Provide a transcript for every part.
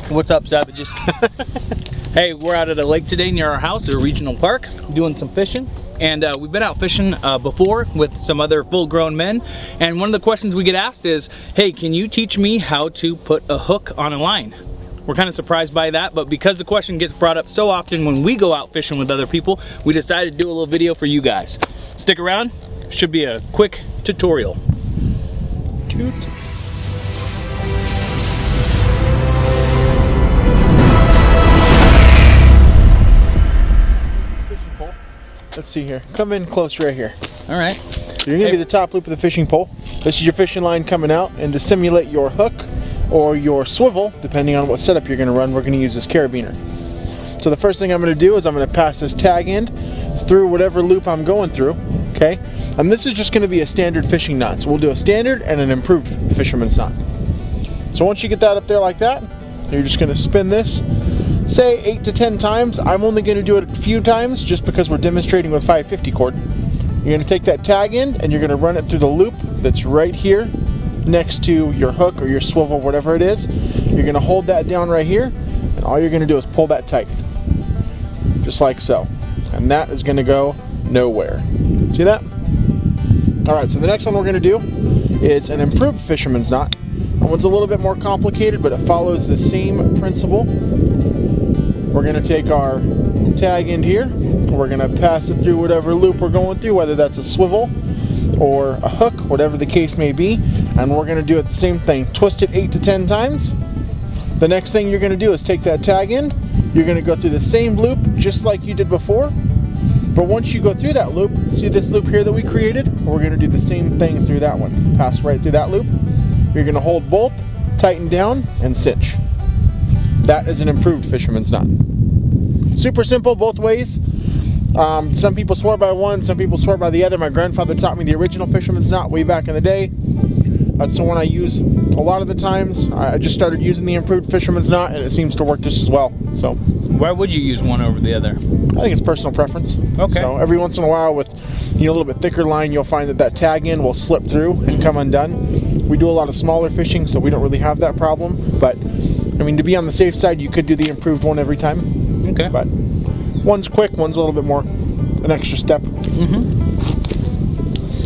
What's up, savages? Hey, we're out at a lake today near our house, a regional park, doing some fishing. And we've been out fishing before with some other full-grown men. And one of the questions we get asked is, hey, can you teach me how to put a hook on a line? We're kind of surprised by that, but because the question gets brought up so often when we go out fishing with other people, we decided to do a little video for you guys. Stick around, should be a quick tutorial. Toot. Let's see here. Come in close right here. All right. So you're going to be the top loop of the fishing pole. This is your fishing line coming out, and to simulate your hook or your swivel, depending on what setup you're going to run, we're going to use this carabiner. So the first thing I'm going to do is I'm going to pass this tag end through whatever loop I'm going through, okay? And this is just going to be a standard fishing knot. So we'll do a standard and an improved fisherman's knot. So once you get that up there like that, you're just going to spin this, say 8 to 10 times. I'm only going to do it a few times just because we're demonstrating with 550 cord. You're going to take that tag end and you're going to run it through the loop that's right here next to your hook or your swivel, whatever it is. You're going to hold that down right here, and all you're going to do is pull that tight, just like so. And that is going to go nowhere. See that? Alright, so the next one we're going to do is an improved fisherman's knot. That one's a little bit more complicated, but it follows the same principle. We're going to take our tag end here, we're going to pass it through whatever loop we're going through, whether that's a swivel or a hook, whatever the case may be, and we're going to do it the same thing. Twist it 8 to 10 times. The next thing you're going to do is take that tag end, you're going to go through the same loop just like you did before, but once you go through that loop, see this loop here that we created? We're going to do the same thing through that one. Pass right through that loop. You're going to hold both, tighten down, and cinch. That is an improved fisherman's knot. Super simple both ways. Some people swear by one, some people swear by the other. My grandfather taught me the original fisherman's knot way back in the day. That's the one I use a lot of the times. I just started using the improved fisherman's knot, and it seems to work just as well. So, why would you use one over the other? I think it's personal preference. Okay. So every once in a while with a little bit thicker line, you'll find that tag end will slip through and come undone. We do a lot of smaller fishing, so we don't really have that problem. But I mean, to be on the safe side, you could do the improved one every time. Okay. But one's quick, one's a little bit more, an extra step.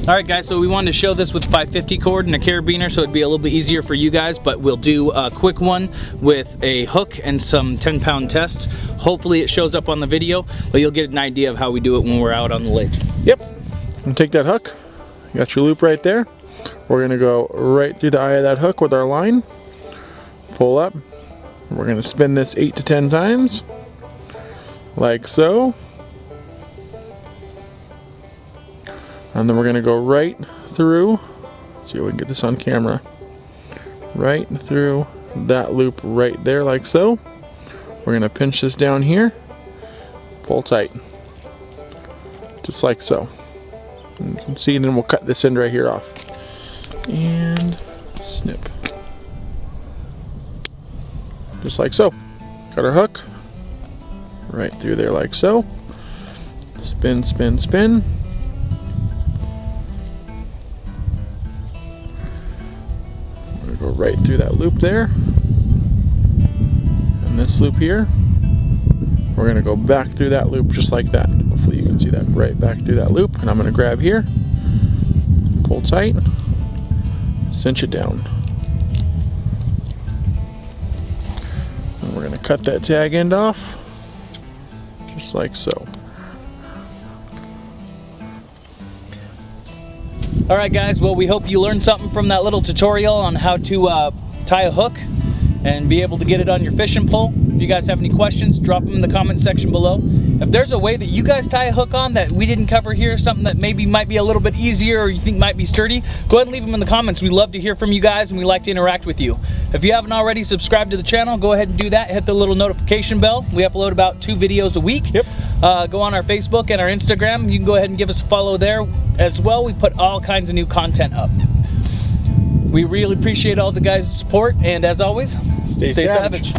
Alright guys, so we wanted to show this with 550 cord and a carabiner so it'd be a little bit easier for you guys, but we'll do a quick one with a hook and some 10-pound tests. Hopefully it shows up on the video, but you'll get an idea of how we do it when we're out on the lake. Yep. And take that hook, you got your loop right there. We're going to go right through the eye of that hook with our line, pull up. We're going to spin this 8 to 10 times, like so. And then we're going to go right through, let's see if we can get this on camera, right through that loop right there, like so. We're going to pinch this down here, pull tight, just like so. And you can see, and then we'll cut this end right here off. And snip. Just like so. Got our hook right through there like so. Spin, spin, spin. I'm going to go right through that loop there. And this loop here, we're going to go back through that loop just like that. Hopefully you can see that, right back through that loop. And I'm going to grab here, pull tight, cinch it down. And we're going to cut that tag end off, just like so. Alright guys, well we hope you learned something from that little tutorial on how to tie a hook and be able to get it on your fishing pole. If you guys have any questions, drop them in the comment section below. If there's a way that you guys tie a hook on that we didn't cover here, something that maybe might be a little bit easier or you think might be sturdy, go ahead and leave them in the comments. We love to hear from you guys and we like to interact with you. If you haven't already subscribed to the channel, go ahead and do that. Hit the little notification bell. We upload about 2 videos a week. Yep. Go on our Facebook and our Instagram. You can go ahead and give us a follow there as well. We put all kinds of new content up. We really appreciate all the guys' support, and as always, stay savage.